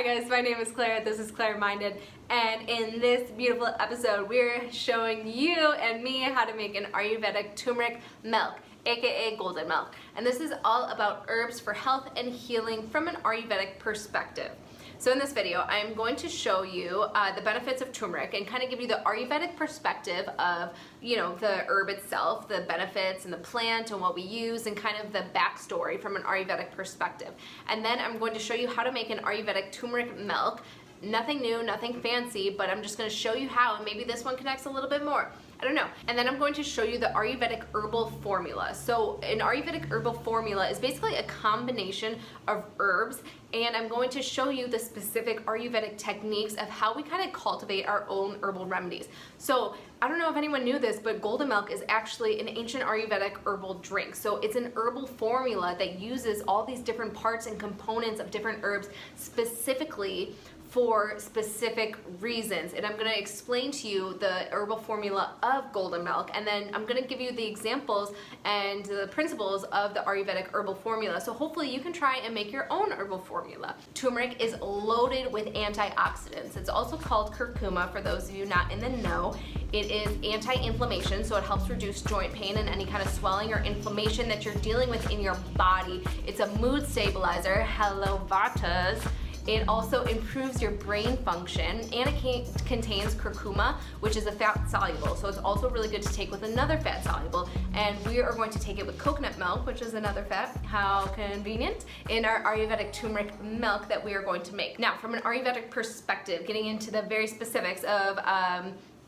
Hi guys, my name is Claire, this is Claire Minded, and in this beautiful episode we're showing you and me how to make an Ayurvedic turmeric milk, aka golden milk. And this is all about herbs for health and healing from an Ayurvedic perspective. So in this video, I'm going to show you the benefits of turmeric and kind of give you the Ayurvedic perspective of, the herb itself, the benefits and the plant and what we use and kind of the backstory from an Ayurvedic perspective. And then I'm going to show you how to make an Ayurvedic turmeric milk. Nothing new, nothing fancy, but I'm just going to show you how, and maybe this one connects a little bit more. I don't know. And then I'm going to show you the Ayurvedic herbal formula. So an Ayurvedic herbal formula is basically a combination of herbs, and I'm going to show you the specific Ayurvedic techniques of how we kind of cultivate our own herbal remedies. So I don't know if anyone knew this, but golden milk is actually an ancient Ayurvedic herbal drink. So it's an herbal formula that uses all these different parts and components of different herbs specifically for specific reasons. And I'm gonna explain to you the herbal formula of golden milk, and then I'm gonna give you the examples and the principles of the Ayurvedic herbal formula. So hopefully you can try and make your own herbal formula. Turmeric is loaded with antioxidants. It's also called curcuma for those of you not in the know. It is anti-inflammation, so it helps reduce joint pain and any kind of swelling or inflammation that you're dealing with in your body. It's a mood stabilizer. Hello, vatas. It also improves your brain function, and it contains curcuma, which is a fat soluble. So it's also really good to take with another fat soluble. And we are going to take it with coconut milk, which is another fat. How convenient, in our Ayurvedic turmeric milk that we are going to make. Now, from an Ayurvedic perspective, getting into the very specifics of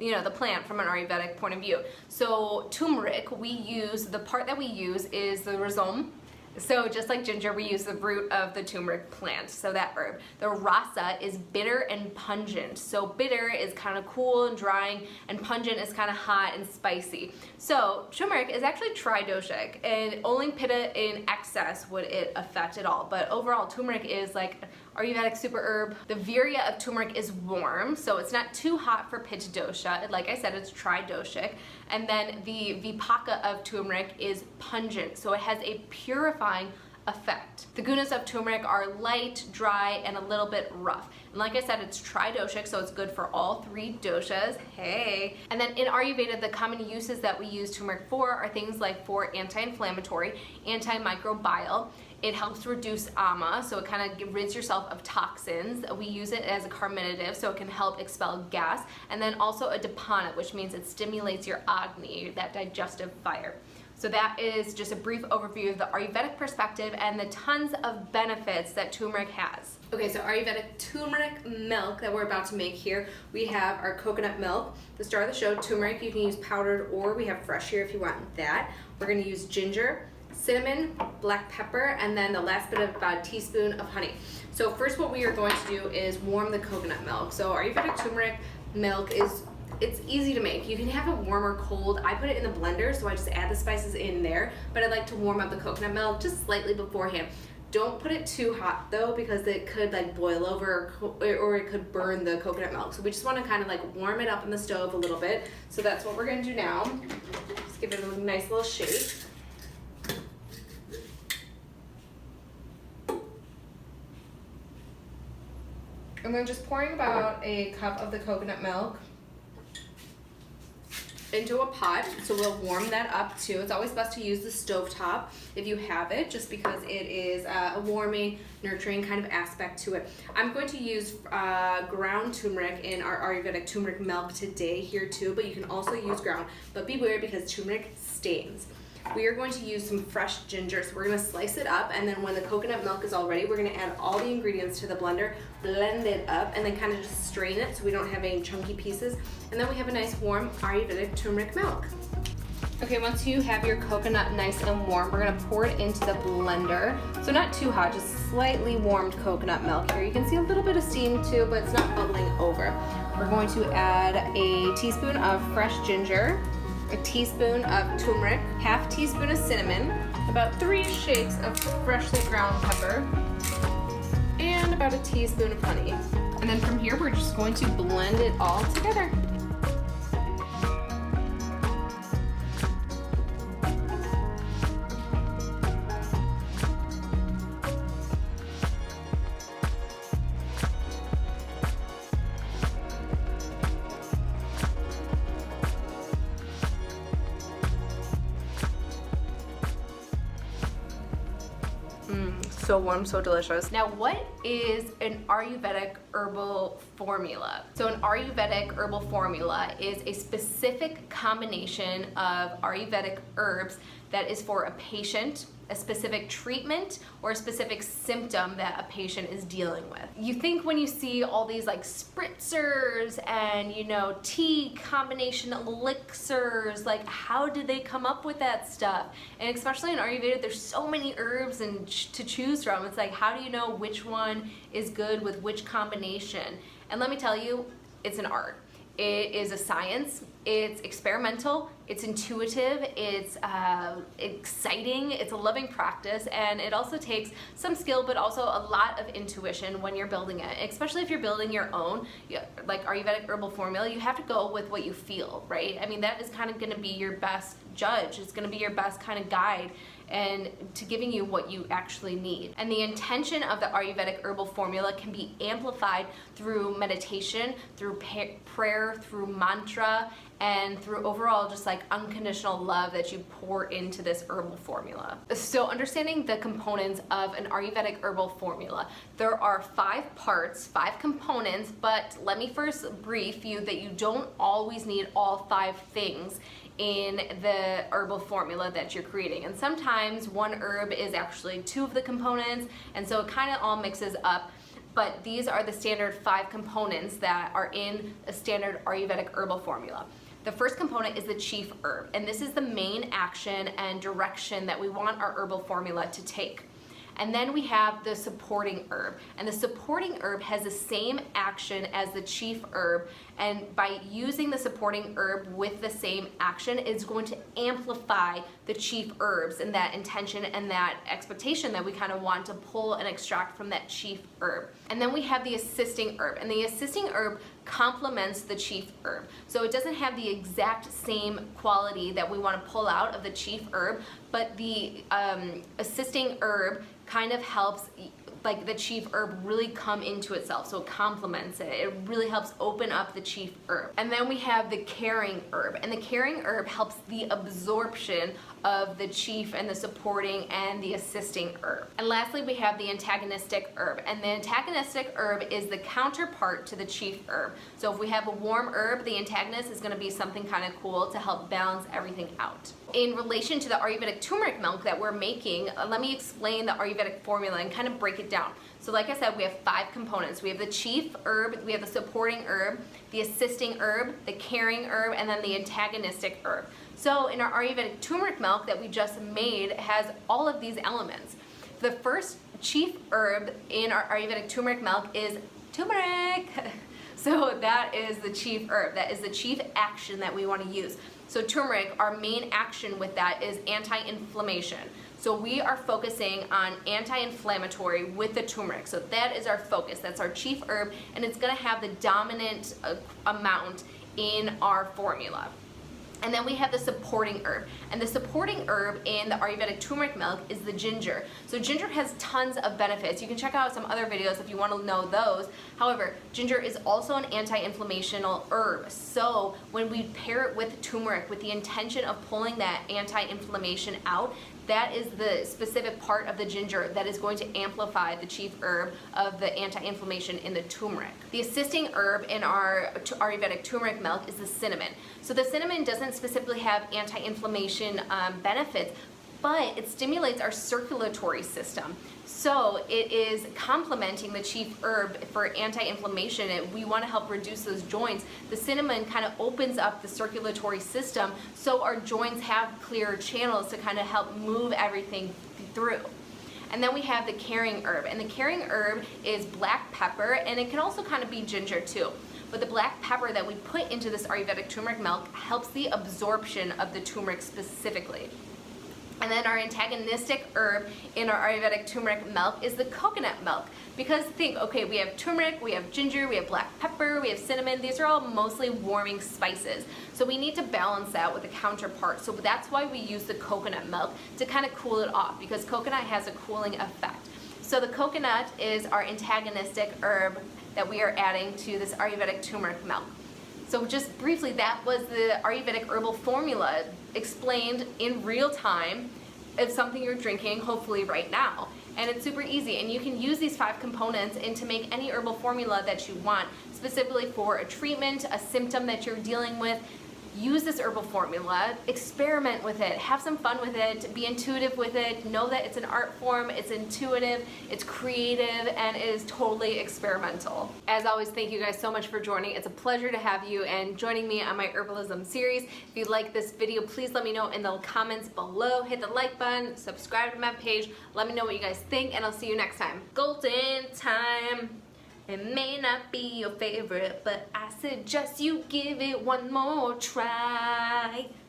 the plant from an Ayurvedic point of view. So turmeric, the part that we use is the rhizome. So just like ginger, we use the root of the turmeric plant, so that herb. The rasa is bitter and pungent. So bitter is kind of cool and drying, and pungent is kind of hot and spicy. So turmeric is actually tridoshic, and only pitta in excess would it affect at all. But overall, turmeric is like Ayurvedic super herb. The virya of turmeric is warm, so it's not too hot for pitta dosha. Like I said, it's tridoshic. And then the vipaka of turmeric is pungent, so it has a purifying effect. The gunas of turmeric are light, dry, and a little bit rough. And like I said, it's tridoshic, so it's good for all three doshas. Hey! And then in Ayurveda, the common uses that we use turmeric for are things like for anti-inflammatory, antimicrobial. It helps reduce ama, so it kind of rids yourself of toxins. We use it as a carminative, so it can help expel gas. And then also a dipana, which means it stimulates your agni, that digestive fire. So that is just a brief overview of the Ayurvedic perspective and the tons of benefits that turmeric has. Okay, so Ayurvedic turmeric milk that we're about to make here, we have our coconut milk. The star of the show, turmeric, you can use powdered or we have fresh here if you want that. We're gonna use ginger, cinnamon, black pepper, and then the last bit of about a teaspoon of honey. So first what we are going to do is warm the coconut milk. So Ayurvedic turmeric milk it's easy to make. You can have it warm or cold. I put it in the blender, so I just add the spices in there, but I like to warm up the coconut milk just slightly beforehand. Don't put it too hot though, because it could like boil over or it could burn the coconut milk. So we just want to kind of like warm it up in the stove a little bit. So that's what we're going to do now. Just give it a nice little shake. And then just pouring about a cup of the coconut milk into a pot, so we'll warm that up too. It's always best to use the stovetop if you have it, just because it is a warming, nurturing kind of aspect to it. I'm going to use ground turmeric in our Ayurvedic turmeric milk today here too, but you can also use ground, but beware because turmeric stains. We are going to use some fresh ginger, so we're going to slice it up, and then when the coconut milk is all ready, we're going to add all the ingredients to the blender, blend it up, and then kind of just strain it so we don't have any chunky pieces, and then we have a nice warm Ayurvedic turmeric milk. Okay, once you have your coconut nice and warm, we're going to pour it into the blender. So not too hot, just slightly warmed coconut milk here. You can see a little bit of steam too, but it's not bubbling over. We're going to add a teaspoon of fresh ginger, a teaspoon of turmeric, half teaspoon of cinnamon, about 3 shakes of freshly ground pepper, and about a teaspoon of honey. And then from here, we're just going to blend it all together. So warm, so delicious. Now, what is an Ayurvedic herbal formula? So an Ayurvedic herbal formula is a specific combination of Ayurvedic herbs that is for a patient, a specific treatment, or a specific symptom that a patient is dealing with. You think when you see all these like spritzers and, you know, tea combination elixirs, like how did they come up with that stuff? And especially in Ayurveda, there's so many herbs and to choose from. It's like, how do you know which one is good with which combination? And let me tell you, it's an art. It is a science, it's experimental, it's intuitive, it's exciting, it's a loving practice, and it also takes some skill but also a lot of intuition when you're building it. Especially if you're building your own, like Ayurvedic herbal formula, you have to go with what you feel, right? I mean, that is kind of gonna be your best judge, it's gonna be your best kind of guide and to giving you what you actually need. And the intention of the Ayurvedic herbal formula can be amplified through meditation, through prayer, through mantra, and through overall just like unconditional love that you pour into this herbal formula. So understanding the components of an Ayurvedic herbal formula, there are 5 parts, 5 components, but let me first brief you that you don't always need all 5 things in the herbal formula that you're creating. And sometimes one herb is actually 2 of the components, and so it kind of all mixes up. But these are the standard 5 components that are in a standard Ayurvedic herbal formula. The first component is the chief herb, and this is the main action and direction that we want our herbal formula to take. And then we have the supporting herb, and the supporting herb has the same action as the chief herb, and by using the supporting herb with the same action, it's going to amplify the chief herbs and that intention and that expectation that we kind of want to pull and extract from that chief herb. And then we have the assisting herb, and the assisting herb complements the chief herb. So it doesn't have the exact same quality that we want to pull out of the chief herb, but the assisting herb kind of helps like the chief herb really come into itself, so it complements it. It really helps open up the chief herb. And then we have the caring herb, and the caring herb helps the absorption of the chief and the supporting and the assisting herb. And lastly, we have the antagonistic herb, and the antagonistic herb is the counterpart to the chief herb. So if we have a warm herb, the antagonist is going to be something kind of cool to help balance everything out. In relation to the Ayurvedic turmeric milk that we're making, let me explain the Ayurvedic formula and kind of break it down. So like I said, we have 5 components. We have the chief herb, we have the supporting herb, the assisting herb, the caring herb, and then the antagonistic herb. So in our Ayurvedic turmeric milk that we just made has all of these elements. The first chief herb in our Ayurvedic turmeric milk is turmeric. So that is the chief herb. That is the chief action that we want to use. So turmeric, our main action with that is anti-inflammation. So we are focusing on anti-inflammatory with the turmeric. So that is our focus. That's our chief herb, and it's going to have the dominant amount in our formula. And then we have the supporting herb. And the supporting herb in the Ayurvedic turmeric milk is the ginger. So ginger has tons of benefits. You can check out some other videos if you want to know those. However, ginger is also an anti-inflammational herb. So when we pair it with turmeric with the intention of pulling that anti-inflammation out, that is the specific part of the ginger that is going to amplify the chief herb of the anti-inflammation in the turmeric. The assisting herb in our Ayurvedic turmeric milk is the cinnamon. So the cinnamon doesn't specifically have anti-inflammation benefits, but it stimulates our circulatory system. So it is complementing the chief herb for anti-inflammation. We want to help reduce those joints. The cinnamon kind of opens up the circulatory system so our joints have clearer channels to kind of help move everything through. And then we have the caring herb, and the caring herb is black pepper, and it can also kind of be ginger too. But the black pepper that we put into this Ayurvedic turmeric milk helps the absorption of the turmeric specifically. And then our antagonistic herb in our Ayurvedic turmeric milk is the coconut milk. Because think, okay, we have turmeric, we have ginger, we have black pepper, we have cinnamon. These are all mostly warming spices. So we need to balance that with a counterpart. So that's why we use the coconut milk to kind of cool it off, because coconut has a cooling effect. So the coconut is our antagonistic herb that we are adding to this Ayurvedic turmeric milk. So just briefly, that was the Ayurvedic herbal formula explained in real time of something you're drinking, hopefully right now. and it's super easy. And you can use these 5 components to make any herbal formula that you want, specifically for a treatment, a symptom that you're dealing with. Use this herbal formula, experiment with it, have some fun with it, be intuitive with it, know that it's an art form, it's intuitive, it's creative, and it is totally experimental. As always, thank you guys so much for joining. It's a pleasure to have you and joining me on my herbalism series. If you like this video, please let me know in the comments below. Hit the like button, subscribe to my page, let me know what you guys think, and I'll see you next time. Golden time. It may not be your favorite, but I suggest you give it one more try.